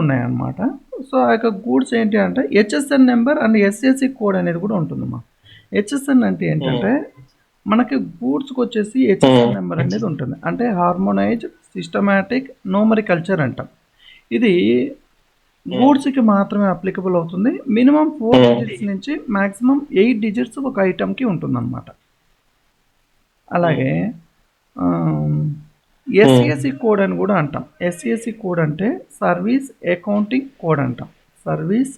ఉన్నాయన్నమాట. సో, ఆ యొక్క గూడ్స్ ఏంటి అంటే HSN number and SSC code అనేది కూడా ఉంటుందమ్మా. హెచ్ఎస్ఎన్ అంటే ఏంటంటే మనకి గూడ్స్‌కొచ్చేసి హెచ్ఎస్ఎన్ నెంబర్ అనేది ఉంటుంది. అంటే హార్మోనైజ్డ్ సిస్టమాటిక్ న్యూమరికల్చర్ అంటాం. ఇది గూడ్స్‌కి మాత్రమే అప్లికబుల్ అవుతుంది. మినిమమ్ 4 డిజిట్స్ నుంచి మాక్సిమం 8 డిజిట్స్ ఒక ఐటెమ్‌కి ఉంటుందన్నమాట. అలాగే ఎస్ఈఎస్సి కోడ్ అని కూడా అంటాం. ఎస్ఈఎస్సి కోడ్ అంటే సర్వీస్ అకౌంటింగ్ కోడ్ అంటాం. సర్వీస్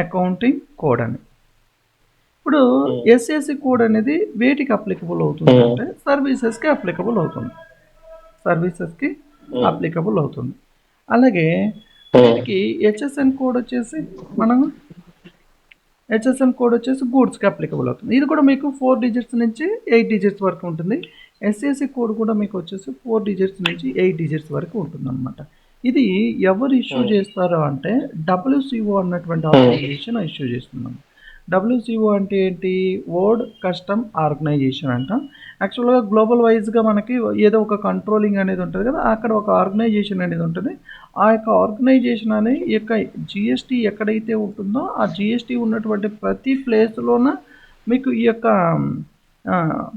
అకౌంటింగ్ కోడ్ అని. ఇప్పుడు ఎస్ఈఎస్సి కోడ్ అనేది వేటికి అప్లికబుల్ అవుతుంది అంటే సర్వీసెస్కి అప్లికబుల్ అవుతుంది. సర్వీసెస్కి అప్లికబుల్ అవుతుంది. అలాగే వీటికి హెచ్ఎస్ఎన్ కోడ్ వచ్చేసి మనం హెచ్ఎస్ఎన్ కోడ్ వచ్చేసి గూడ్స్కి అప్లికబుల్ అవుతుంది. ఇది కూడా మీకు 4 డిజిట్స్ నుంచి 8 డిజిట్స్ వరకు ఉంటుంది. ఎస్ఎస్సి కోడ్ కూడా మీకు వచ్చేసి 4 డిజిట్స్ నుంచి 8 డిజిట్స్ వరకు ఉంటుందన్నమాట. ఇది ఎవరు ఇష్యూ చేస్తారో అంటే డబ్ల్యూసిఓ అన్నటువంటి ఆర్గనైజేషన్ ఇష్యూ చేస్తున్నాం. డబ్ల్యూసిఓ అంటే ఏంటి? వరల్డ్ కస్టమ్ ఆర్గనైజేషన్ అంటాం. యాక్చువల్గా గ్లోబల్ వైజ్గా మనకి ఏదో ఒక కంట్రోలింగ్ అనేది ఉంటుంది కదా, అక్కడ ఒక ఆర్గనైజేషన్ అనేది ఉంటుంది. ఆ యొక్క ఆర్గనైజేషన్ అనేది ఈ యొక్క జిఎస్టీ ఎక్కడైతే ఉంటుందో ఆ జిఎస్టీ ఉన్నటువంటి ప్రతి ప్లేస్లోన మీకు ఈ యొక్క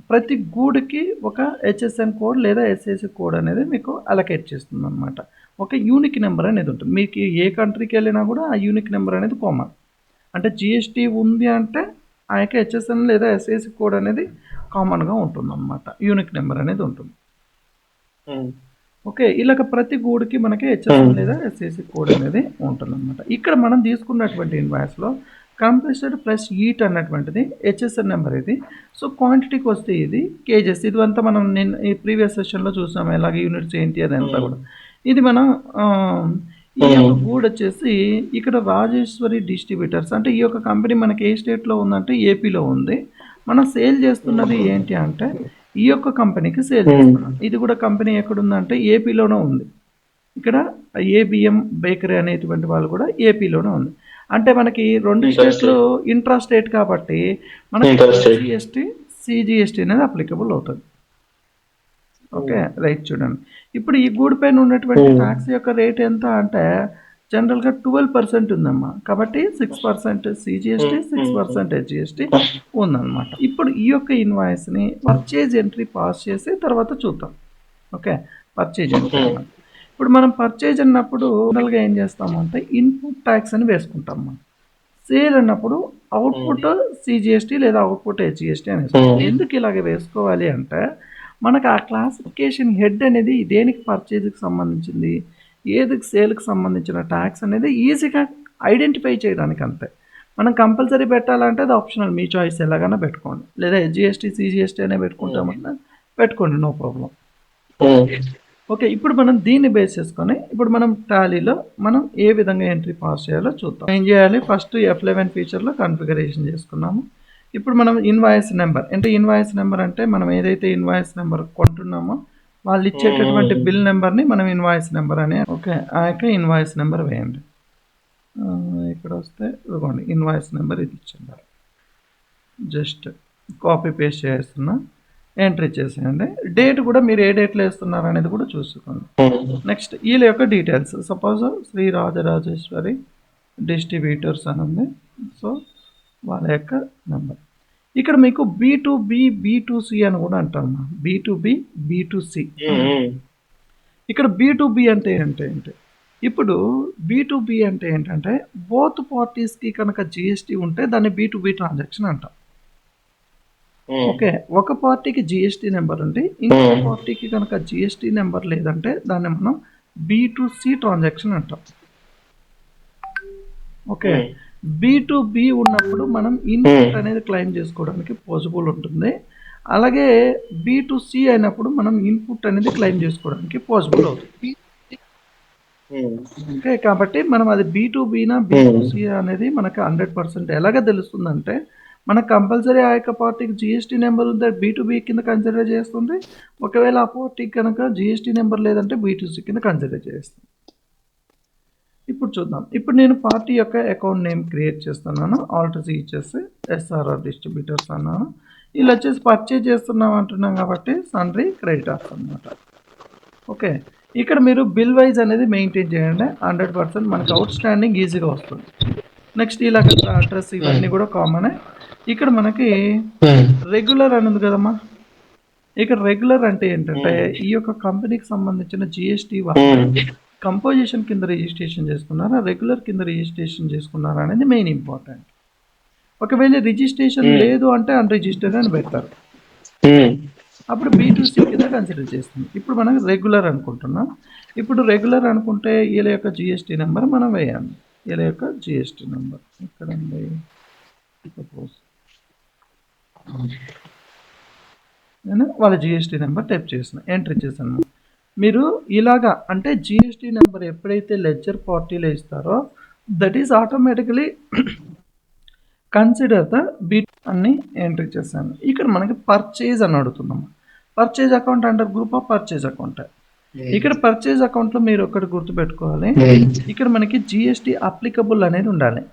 ప్రతి గూడ్కి ఒక హెచ్ఎస్ఎన్ కోడ్ లేదా ఎస్ఎస్సి కోడ్ అనేది మీకు అలొకేట్ చేస్తుంది అనమాట. ఒక యూనిక్ నెంబర్ అనేది ఉంటుంది. మీకు ఏ కంట్రీకి వెళ్ళినా కూడా ఆ యూనిక్ నెంబర్ అనేది కామన్. అంటే జిఎస్టీ ఉంది అంటే ఆ యొక్క హెచ్ఎస్ఎన్ లేదా ఎస్ఎస్సి కోడ్ అనేది కామన్గా ఉంటుంది అనమాట. యూనిక్ నెంబర్ అనేది ఉంటుంది. ఓకే, ఇలాగ ప్రతి గూడ్కి మనకి హెచ్ఎస్ఎన్ లేదా ఎస్ఎస్సి కోడ్ అనేది ఉంటుంది అనమాట. ఇక్కడ మనం తీసుకున్నటువంటి ఇన్వాయిస్లో కంప్రెస్డ్ ప్లస్ ఈట్ అన్నటువంటిది హెచ్ఎస్ఎన్ నెంబర్ ఇది. సో క్వాంటిటీకి వస్తే ఇది కేజెస్. ఇదంతా మనం నేను ఈ ప్రీవియస్ సెషన్లో చూసాము ఎలాగ యూనిట్స్ ఏంటి అదంతా కూడా. ఇది మనం ఈ యొక్క గూడ్ వచ్చేసి ఇక్కడ రాజేశ్వరి డిస్ట్రిబ్యూటర్స్ అంటే ఈ యొక్క కంపెనీ మనకి ఏ స్టేట్లో ఉందంటే ఏపీలో ఉంది. మనం సేల్ చేస్తున్నది ఏంటి అంటే ఈ యొక్క కంపెనీకి సేల్ చేస్తున్నాం. ఇది కూడా కంపెనీ ఎక్కడుందంటే ఏపీలోనే ఉంది. ఇక్కడ ఏబిఎం బేకరీ అనేటువంటి వాళ్ళు కూడా ఏపీలోనే ఉంది. అంటే మనకి 2 స్టేట్లు ఇంట్రా స్టేట్ కాబట్టి మనకి జిఎస్టీ సిజిఎస్టీ అనేది అప్లికబుల్ అవుతుంది. Okay, right. చూడండి, ఇప్పుడు ఈ గూడ్ పైన ఉన్నటువంటి ట్యాక్స్ యొక్క రేట్ ఎంత అంటే జనరల్గా 12% ఉందమ్మా. కాబట్టి 6% సిజిఎస్టీ 6% హెచ్జిఎస్టీ ఉందన్నమాట. ఇప్పుడు ఈ యొక్క ఇన్వాయిస్ని పర్చేజ్ ఎంట్రీ పాస్ చేసి తర్వాత చూద్దాం. ఓకే, పర్చేజ్ ఎంట్రీ అన్నమాట. ఇప్పుడు మనం పర్చేజ్ అన్నప్పుడు జనరల్గా ఏం చేస్తామంటే ఇన్పుట్ ట్యాక్స్ అని వేసుకుంటాం. మనం సేల్ అన్నప్పుడు అవుట్పుట్ సిజిఎస్టీ లేదా అవుట్పుట్ హెచ్జిఎస్టీ అని వేసుకుంటాం. ఎందుకు ఇలాగ వేసుకోవాలి అంటే మనకు ఆ క్లాసిఫికేషన్ హెడ్ అనేది దేనికి పర్చేజ్కి సంబంధించింది, ఏదికి సేల్కి సంబంధించిన ట్యాక్స్ అనేది ఈజీగా ఐడెంటిఫై చేయడానికి అంతే. మనం కంపల్సరీ పెట్టాలంటే అది ఆప్షనల్, మీ చాయిస్ ఎలాగైనా పెట్టుకోండి. లేదా జిఎస్టీ సిజిఎస్టీ అనే పెట్టుకుంటామన్నా పెట్టుకోండి, నో ప్రాబ్లం. ఓకే, ఇప్పుడు మనం దీన్ని బేస్ చేసుకొని ఇప్పుడు మనం టాలీలో మనం ఏ విధంగా ఎంట్రీ పాస్ చేయాలో చూద్దాం. ఏం చేయాలి? ఫస్ట్ F11 ఫీచర్లో కాన్ఫిగరేషన్ చేసుకున్నాము. ఇప్పుడు మనం ఇన్వాయిస్ నెంబర్ అంటే ఇన్వాయిస్ నెంబర్ అంటే మనం ఏదైతే ఇన్వాయిస్ నెంబర్ కొంటున్నామో వాళ్ళు ఇచ్చేటటువంటి బిల్ నెంబర్ని మనం ఇన్వాయిస్ నెంబర్ అని. ఓకే, ఆ యొక్క ఇన్వాయిస్ నెంబర్ వేయండి. ఇక్కడ వస్తే ఇదిగోండి ఇన్వాయిస్ నెంబర్ ఇది ఇచ్చింది. జస్ట్ కాపీ పేస్ట్ చేస్తున్నా, ఎంట్రీ చేసేయండి. డేట్ కూడా మీరు ఏ డేట్లో వేస్తున్నారు అనేది కూడా చూసుకోండి. నెక్స్ట్ వీళ్ళ యొక్క details, suppose Shri Rajarajeshwari distributors అని ఉంది. సో వాళ్ళ యొక్క నెంబర్. ఇక్కడ మీకు B2B B2C అని కూడా అంటారు. B2B B2C. ఇక్కడ B2B అంటే ఏంటి? ఇప్పుడు B2B అంటే ఏంటంటే బోత్ పార్టీస్కి కనుక జిఎస్టీ ఉంటే దాన్ని B2B ట్రాన్సాక్షన్ అంటాం. ఓకే, ఒక పార్టీకి జిఎస్టీ నెంబర్ ఉంటే ఇంకొక పార్టీకి కనుక జిఎస్టీ నెంబర్ లేదంటే దాన్ని మనం B2C ట్రాన్సాక్షన్ అంటాం. ఓకే, B2B ఉన్నప్పుడు మనం ఇన్పుట్ అనేది క్లెయిమ్ చేసుకోవడానికి పాసిబుల్ ఉంటుంది. అలాగే B2C అయినప్పుడు మనం ఇన్పుట్ అనేది క్లెయిమ్ చేసుకోవడానికి పాసిబుల్ అవుతుంది. ఓకే, కాబట్టి మనం అది B2Bనా B2C అనేది మనకు 100% ఎలాగ తెలుస్తుందంటే మనకు కంపల్సరీ ఆ యొక్క పార్టీకి జిఎస్టీ నెంబర్ ఉంటే B2B కింద కన్సిడర్ చేస్తుంది. ఒకవేళ ఆ పార్టీకి కనుక జిఎస్టీ నెంబర్ లేదంటే B2C కింద కన్సిడర్ చేస్తుంది. ఇప్పుడు చూద్దాం. ఇప్పుడు నేను పార్టీ యొక్క అకౌంట్ నేమ్ క్రియేట్ చేస్తున్నాను. ఆల్ట్-C ఇచ్చేసి SRR డిస్ట్రిబ్యూటర్స్ అన్నాను. వీళ్ళు వచ్చేసి పర్చేజ్ చేస్తున్నాం అంటున్నాం కాబట్టి సన్రీ క్రెడిటర్స్ అనమాట. ఓకే, ఇక్కడ మీరు బిల్ వైజ్ అనేది మెయింటైన్ చేయండి. 100% మనకు అవుట్ స్టాండింగ్ ఈజీగా వస్తుంది. నెక్స్ట్ ఇలాగ అడ్రస్ ఇవన్నీ కూడా కామనే. ఇక్కడ మనకి రెగ్యులర్ అని ఉంది కదమ్మా. ఇక్కడ రెగ్యులర్ అంటే ఏంటంటే ఈ యొక్క కంపెనీకి సంబంధించిన జిఎస్టీ వాళ్ళు కంపోజిషన్ కింద రిజిస్ట్రేషన్ చేసుకున్నారా, రెగ్యులర్ కింద రిజిస్ట్రేషన్ చేసుకున్నారా అనేది మెయిన్ ఇంపార్టెంట్. ఒకవేళ రిజిస్ట్రేషన్ లేదు అంటే అన్రిజిస్టర్డ్ అని పెడతారు. అప్పుడు B2C కింద కన్సిడర్ చేస్తుంది. ఇప్పుడు మనం రెగ్యులర్ అనుకుంటున్నాం. ఇప్పుడు రెగ్యులర్ అనుకుంటే వీళ్ళ యొక్క జిఎస్టీ నెంబర్ మనం వేయాలి. వీళ్ళ యొక్క జిఎస్టీ నెంబర్ ఇక్కడ ఉంది. సపోజ్ నేను వాళ్ళ జిఎస్టీ నెంబర్ టైప్ చేసిన, ఎంట్రీ చేశాను. మీరు ఇలాగా అంటే జిఎస్టీ నెంబర్ ఎప్పుడైతే లెడ్జర్ పార్టీలో ఇస్తారో that is automatically consider the bit అన్ని ఎంట్రీ చేశాను. ఇక్కడ మనకి పర్చేజ్ అని అడుగుతున్నాము. Purchase account under group of purchase account. ఇక్కడ పర్చేజ్ అకౌంట్లో మీరు ఒకటి గుర్తుపెట్టుకోవాలి, ఇక్కడ మనకి జిఎస్టీ అప్లికబుల్ అనేది ఉండాలి.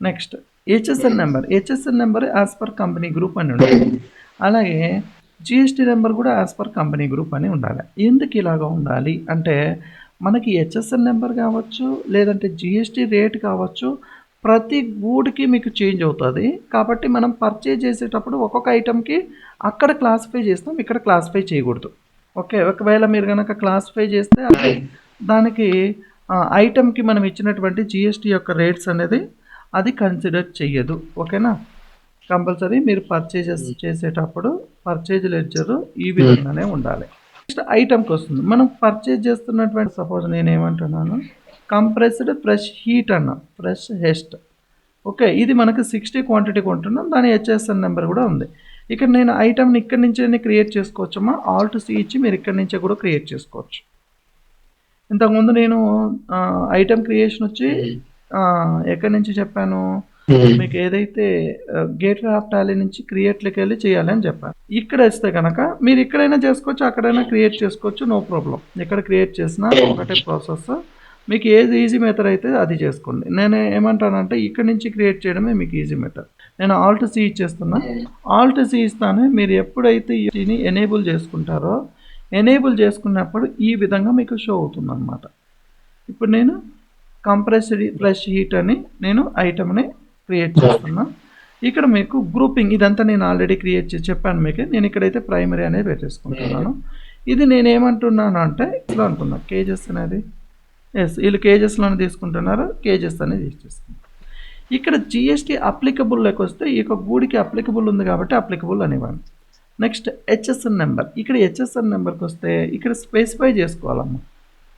Next HSN number as per company group అని ఉండాలి. అలాగే జిఎస్టీ నెంబర్ కూడా యాజ్ పర్ కంపెనీ గ్రూప్ అని ఉండాలి. ఎందుకు ఇలాగా ఉండాలి అంటే మనకి హెచ్ఎస్ఎన్ నెంబర్ కావచ్చు, లేదంటే జిఎస్టీ రేట్ కావచ్చు, ప్రతి గూడ్కి మీకు చేంజ్ అవుతుంది. కాబట్టి మనం పర్చేజ్ చేసేటప్పుడు ఒక్కొక్క ఐటమ్కి అక్కడ క్లాసిఫై చేస్తాం, ఇక్కడ క్లాసిఫై చేయకూడదు. ఓకే, ఒకవేళ మీరు కనుక క్లాసిఫై చేస్తే దానికి ఐటమ్కి మనం ఇచ్చినటువంటి జిఎస్టీ యొక్క రేట్స్ అనేది అది కన్సిడర్ చెయ్యదు. ఓకేనా, కంపల్సరీ మీరు పర్చేజెస్ చేసేటప్పుడు పర్చేజ్ లెడ్జర్ ఈ విధంగానే ఉండాలి. నెక్స్ట్ ఐటమ్కి వస్తుంది. మనం పర్చేజ్ చేస్తున్నటువంటి సపోజ్ నేను ఏమంటున్నాను, కంప్రెస్డ్ ఫ్రెష్ హీట్ అన్న ఫ్రెష్ హెస్ట్. ఓకే, ఇది మనకు 60 క్వాంటిటీ కొంటున్నాం, దాని హెచ్ఎస్ఎన్ నెంబర్ కూడా ఉంది. ఇక్కడ నేను ఐటమ్ని ఇక్కడి నుంచే క్రియేట్ చేసుకోవచ్చమ్మా. Alt+C ఇచ్చి మీరు ఇక్కడి నుంచే కూడా క్రియేట్ చేసుకోవచ్చు. ఇంతకుముందు నేను ఐటమ్ క్రియేషన్ వచ్చి ఎక్కడి నుంచి చెప్పాను మీకు, ఏదైతే గేట్వే ఆఫ్ టాలీ నుంచి క్రియేట్లోకి వెళ్ళి చేయాలి అని చెప్పాను. ఇక్కడ వస్తే కనుక మీరు ఇక్కడైనా చేసుకోవచ్చు, అక్కడైనా క్రియేట్ చేసుకోవచ్చు, నో ప్రాబ్లం. ఎక్కడ క్రియేట్ చేసినా ఒకటే ప్రాసెస్. మీకు ఏది ఈజీ మెథడ్ అయితే అది చేసుకోండి. నేను ఏమంటానంటే ఇక్కడ నుంచి క్రియేట్ చేయడమే మీకు ఈజీ మెథడ్. నేను Alt+C ఇచ్చేస్తున్నా. Alt+C ఇస్తానే మీరు ఎప్పుడైతే దీన్ని ఎనేబుల్ చేసుకుంటారో, ఎనేబుల్ చేసుకున్నప్పుడు ఈ విధంగా మీకు షో అవుతుంది అన్నమాట. ఇప్పుడు నేను కంప్రెస్డ్ ఫ్రెష్ హీట్ అని నేను ఐటమ్ని క్రియేట్ చేస్తున్నా. ఇక్కడ మీకు గ్రూపింగ్ ఇదంతా నేను ఆల్రెడీ క్రియేట్ చేసి చెప్పాను మీకు. నేను ఇక్కడైతే ప్రైమరీ అనేది పెట్టేసుకుంటున్నాను. ఇది నేను ఏమంటున్నాను అంటే ఇట్లా అంటున్నా కేజెస్ అనేది, ఎస్ వీళ్ళు కేజెస్లోనే తీసుకుంటున్నారు, కేజెస్ అనేది ఇచ్చేస్తుంది. ఇక్కడ జిఎస్టీ అప్లికబుల్లోకి వస్తే ఈ యొక్క గూడికి అప్లికబుల్ ఉంది కాబట్టి అప్లికబుల్ అనేవాడిని. Next HSN number. ఇక్కడ హెచ్ఎస్ఎన్ నెంబర్కి వస్తే ఇక్కడ స్పెసిఫై చేసుకోవాలమ్మా.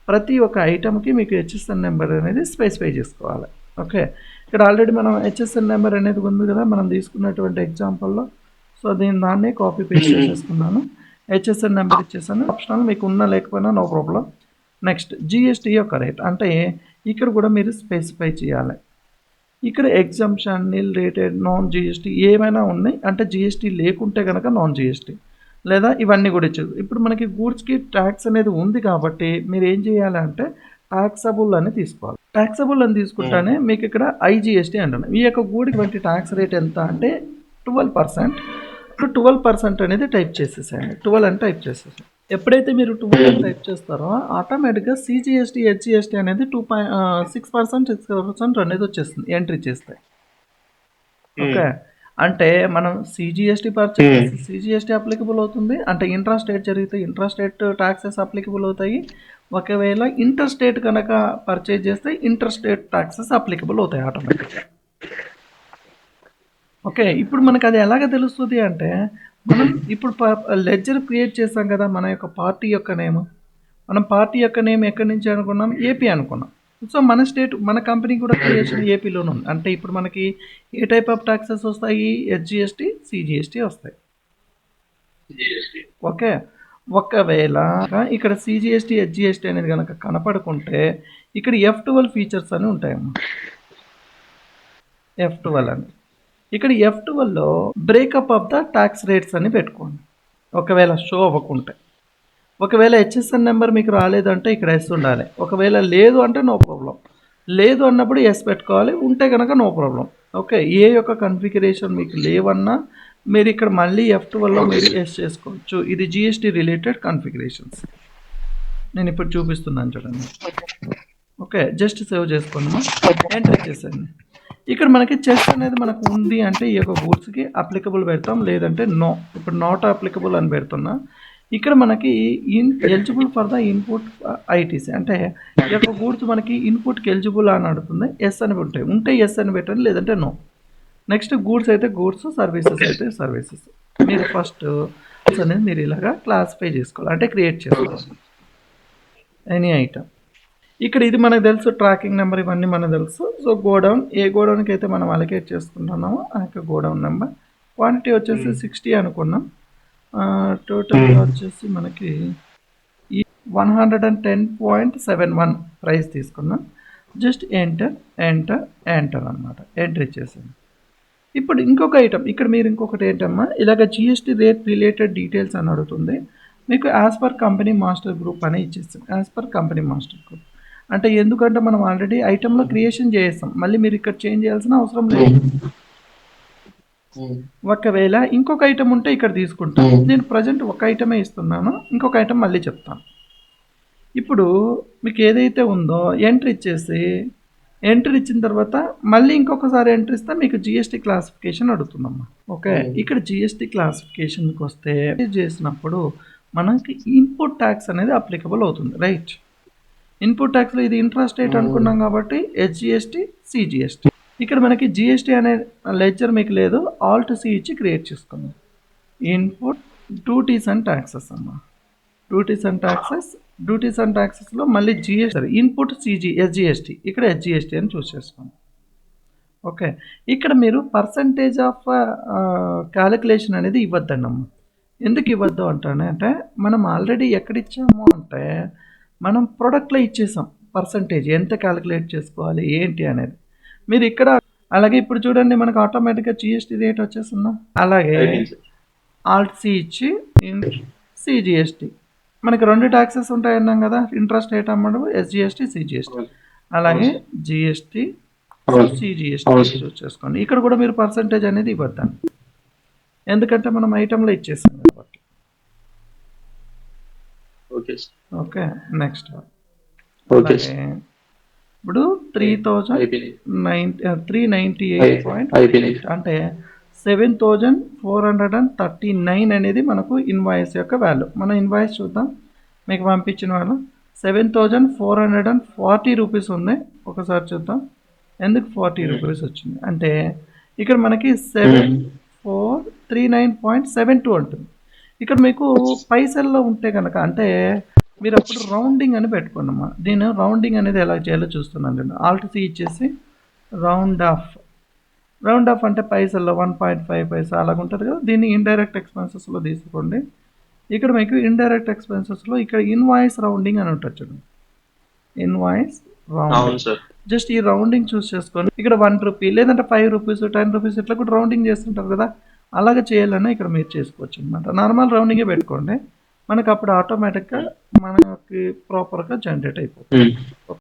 ప్రతి ఒక్క ఐటమ్కి మీకు హెచ్ఎస్ఎన్ నెంబర్ అనేది స్పెసిఫై చేసుకోవాలి. ఓకే, ఇక్కడ ఆల్రెడీ మనం హెచ్ఎస్ఎన్ నెంబర్ అనేది ఉంది కదా మనం తీసుకున్నటువంటి ఎగ్జాంపుల్లో. సో దాన్నే కాపీ పేస్ట్ చేసేసుకున్నాను. హెచ్ఎస్ఎన్ నెంబర్ ఇచ్చేసాను. ఆప్షనల్ మీకు ఉన్నా లేకపోయినా నో ప్రాబ్లం. నెక్స్ట్ జిఎస్టీ యొక్క రేట్ అంటే ఇక్కడ కూడా మీరు స్పెసిఫై చేయాలి. ఇక్కడ exemption, nil rated, non GST ఏమైనా ఉన్నాయి అంటే జిఎస్టీ లేకుంటే కనుక నాన్ జిఎస్టీ లేదా ఇవన్నీ కూడా ఇచ్చేది. ఇప్పుడు మనకి గూడ్స్కి ట్యాక్స్ అనేది ఉంది కాబట్టి మీరు ఏం చేయాలంటే ట్యాక్సబుల్ అని తీసుకోవాలి. ట్యాక్సబుల్ అని తీసుకుంటానే మీకు ఇక్కడ ఐజిఎస్టీ అంటున్నాను. ఈ యొక్క గూడికి వంటి ట్యాక్స్ రేట్ ఎంత అంటే 12%. ఇప్పుడు 12% అనేది టైప్ చేసేసాయండి. 12 అని టైప్ చేసేసాను. ఎప్పుడైతే మీరు 12 అని టైప్ చేస్తారో ఆటోమేటిక్గా సిజిఎస్టీ, హెచ్జిఎస్టీ అనేది 6% అనేది వచ్చేస్తుంది ఎంట్రీ చేస్తే. ఓకే, అంటే మనం సిజిఎస్టీ పర్చేస్ సిజిఎస్టీ అప్లికబుల్ అవుతుంది. అంటే ఇంట్రా స్టేట్ జరిగితే ఇంట్రా స్టేట్ ట్యాక్సెస్ అప్లికబుల్ అవుతాయి. ఒకవేళ ఇంటర్ స్టేట్ కనుక పర్చేజ్ చేస్తే ఇంటర్ స్టేట్ ట్యాక్సెస్ అప్లికబుల్ అవుతాయి ఆటోమేటిక్గా. ఓకే, ఇప్పుడు మనకు అది ఎలాగ తెలుస్తుంది అంటే మనం ఇప్పుడు లెడ్జర్ క్రియేట్ చేసాం కదా మన యొక్క పార్టీ యొక్క నేమ్. మనం పార్టీ యొక్క నేమ్ ఎక్కడి నుంచి అనుకున్నాం, ఏపీ అనుకున్నాం. సో మన స్టేట్ మన కంపెనీ కూడా క్రియేషన్ ఏపీలోనే ఉంది. అంటే ఇప్పుడు మనకి ఏ టైప్ ఆఫ్ ట్యాక్సెస్ వస్తాయి, హెచ్జిఎస్టీ, సిజిఎస్టీ వస్తాయి. ఓకే, ఒకవేళ ఇక్కడ సిజిఎస్టీ, హెచ్జిఎస్టీ అనేది కనుక కనపడుకుంటే ఇక్కడ F12 ఫీచర్స్ అని ఉంటాయమ్మా. F12 అని ఇక్కడ F12లో breakup of the tax rates అని పెట్టుకోండి. ఒకవేళ షో అవ్వకుంటే, ఒకవేళ హెచ్ఎస్ఎన్ నెంబర్ మీకు రాలేదంటే ఇక్కడ ఎస్ ఉండాలి. ఒకవేళ లేదు అంటే నో ప్రాబ్లం. లేదు అన్నప్పుడు ఎస్ పెట్టుకోవాలి, ఉంటే కనుక నో ప్రాబ్లం. ఓకే, ఏ యొక్క కన్ఫిగరేషన్ మీకు లేవన్నా మీరు ఇక్కడ మళ్ళీ F12లో మీరు ఎస్ చేసుకోవచ్చు. ఇది జిఎస్టీ రిలేటెడ్ కన్ఫిగరేషన్స్. నేను ఇప్పుడు చూపిస్తున్నాను చూడండి. ఓకే, జస్ట్ సేవ్ చేసుకున్నాము, ఎంటర్ ఇచ్చేసేయండి. ఇక్కడ మనకి చెస్ అనేది మనకు ఉంది అంటే ఈ యొక్క గూడ్స్కి అప్లికబుల్ పెడతాం, లేదంటే నో. ఇప్పుడు నాట్ అప్లికబుల్ అని పెడుతున్నా. ఇక్కడ మనకి eligible for the input ITC అంటే ఈ యొక్క గూడ్స్ మనకి ఇన్పుట్కి ఎలిజిబుల్ అని అడుగుతుంది. ఎస్ అని ఉంటే ఎస్ అని పెట్టండి, లేదంటే నో. నెక్స్ట్ గూడ్స్ అయితే గూడ్స్, సర్వీసెస్ అయితే సర్వీసెస్. మీరు ఫస్ట్ అనేది మీరు ఇలాగా క్లాసిఫై చేసుకోవాలి, అంటే క్రియేట్ చేసుకోవాలి ఎనీ ఐటమ్. ఇక్కడ ఇది మనకు తెలుసు, ట్రాకింగ్ నెంబర్ ఇవన్నీ మనకు తెలుసు. సో గోడౌన్, ఏ గోడౌన్కి అయితే మనం అలొకేట్ చేసుకుంటున్నామో ఆ యొక్క గోడౌన్ నెంబర్. క్వాంటిటీ వచ్చేసి 60 అనుకున్నాం. టోటల్ వచ్చేసి మనకి 110.71 ప్రైస్ తీసుకున్నాం. జస్ట్ ఎంటర్ ఎంటర్ ఎంటర్ అనమాట, ఎంటర్ ఇచ్చేసాను. ఇప్పుడు ఇంకొక ఐటమ్, ఇక్కడ మీరు ఇంకొకటి ఏంటమ్మా, ఇలాగ జిఎస్టీ రేట్ రిలేటెడ్ డీటెయిల్స్ అని అడుగుతుంది. మీకు as per company master group అని ఇచ్చేస్తాం. As per company master group అంటే ఎందుకంటే మనం ఆల్రెడీ ఐటెంలో క్రియేషన్ చేస్తాం, మళ్ళీ మీరు ఇక్కడ చేంజ్ చేయాల్సిన అవసరం లేదు. ఒకవేళ ఇంకొక ఐటమ్ ఉంటే ఇక్కడ తీసుకుంటాను. నేను ప్రజెంట్ ఒక ఐటమే ఇస్తున్నాను, ఇంకొక ఐటమ్ మళ్ళీ చెప్తాను. ఇప్పుడు మీకు ఏదైతే ఉందో ఎంట్రీ ఇచ్చేసి, ఎంట్రీ ఇచ్చిన తర్వాత మళ్ళీ ఇంకొకసారి ఎంట్రీ ఇస్తే మీకు జిఎస్టీ క్లాసిఫికేషన్ అడుగుతుందమ్మా. ఓకే, ఇక్కడ జిఎస్టీ క్లాసిఫికేషన్కి వస్తే చేసినప్పుడు మనకి ఇన్పుట్ ట్యాక్స్ అనేది అప్లికబుల్ అవుతుంది, రైట్? ఇన్పుట్ ట్యాక్స్లో ఇది ఇంట్రెస్ట్ రేట్ అనుకున్నాం కాబట్టి హెచ్జిఎస్టీ, సిజిఎస్టీ. ఇక్కడ మనకి జిఎస్టీ అనే లెడ్జర్ మీకు లేదు, ఆల్ట్ సి ఇచ్చి క్రియేట్ చేసుకుందాం. ఇన్పుట్ డ్యూటీస్ అండ్ ట్యాక్సెస్ అమ్మా. డ్యూటీస్ అండ్ ట్యాక్సెస్లో మళ్ళీ జిఎస్టీ, ఇన్పుట్ ఎస్జిఎస్టీ, ఇక్కడ హెచ్జిఎస్టీ అని చూస్ చేసుకోండి. ఓకే, ఇక్కడ మీరు పర్సంటేజ్ ఆఫ్ క్యాలిక్యులేషన్ అనేది ఇవ్వద్దండి అమ్మ. ఎందుకు ఇవ్వద్దు అంటే మనం ఆల్రెడీ ఎక్కడ ఇచ్చాము అంటే మనం ప్రోడక్ట్లో ఇచ్చేసాం పర్సంటేజ్, ఎంత క్యాలిక్యులేట్ చేసుకోవాలి ఏంటి అనేది. మీరు ఇక్కడ అలాగే ఇప్పుడు చూడండి, మనకు ఆటోమేటిక్గా జిఎస్టీ రేట్ వచ్చేస్తుందా. అలాగే ఆల్ట్ సి ఇచ్చి సిజిఎస్టీ, మనకి 2 ట్యాక్సెస్ ఉంటాయన్నాం కదా, ఇంట్రెస్ట్ రేట్ అమ్మడం, ఎస్జిఎస్టీ, సిజిఎస్టీ. అలాగే జిఎస్టీ, సిజిఎస్టీ చూస్ చేసుకోండి. ఇక్కడ కూడా మీరు పర్సంటేజ్ అనేది ఇవ్వద్దండి, ఎందుకంటే మనం ఐటెంలో ఇచ్చేసాం కాబట్టి. ఓకే, నెక్స్ట్ ఇప్పుడు 398.8 అంటే 7439 అనేది మనకు ఇన్వాయిస్ యొక్క వాల్యూ. మన ఇన్వాయిస్ చూద్దాం, మీకు పంపించిన వాళ్ళు 7440 రూపీస్ ఉంది. ఒకసారి చూద్దాం ఎందుకు 40 రూపీస్ వచ్చింది అంటే ఇక్కడ మనకి 7439.72 ఉంటుంది. ఇక్కడ మీకు పైసల్లో ఉంటే కనుక అంటే మీరు అప్పుడు రౌండింగ్ అని పెట్టుకోండమ్మా. నేను రౌండింగ్ అనేది ఎలా చేయాలో చూస్తున్నాను. నేను ఆల్ట్ సి ఇచ్చేసి రౌండ్ ఆఫ్ అంటే పైసల్లో 1.5 పైసా అలాగ ఉంటుంది కదా, దీన్ని ఇండైరెక్ట్ ఎక్స్పెన్సెస్లో తీసుకోండి. ఇక్కడ మీకు ఇండైరెక్ట్ ఎక్స్పెన్సెస్లో ఇక్కడ ఇన్వాయిస్ రౌండింగ్ అని ఉంటుంది చూడండి, ఇన్వాయిస్ రౌండింగ్. జస్ట్ ఈ రౌండింగ్ చూస్ చేసుకోండి. ఇక్కడ 1 రూపీ లేదంటే 5 రూపీస్ 10 రూపీస్ ఇట్లా కూడా రౌండింగ్ చేస్తుంటారు కదా, అలాగే చేయాలన్నా ఇక్కడ మీరు చేసుకోవచ్చు అనమాట. నార్మల్ రౌండింగే పెట్టుకోండి, మనకు అప్పుడు ఆటోమేటిక్గా మనకి ప్రాపర్గా జనరేట్ అయిపోతుంది.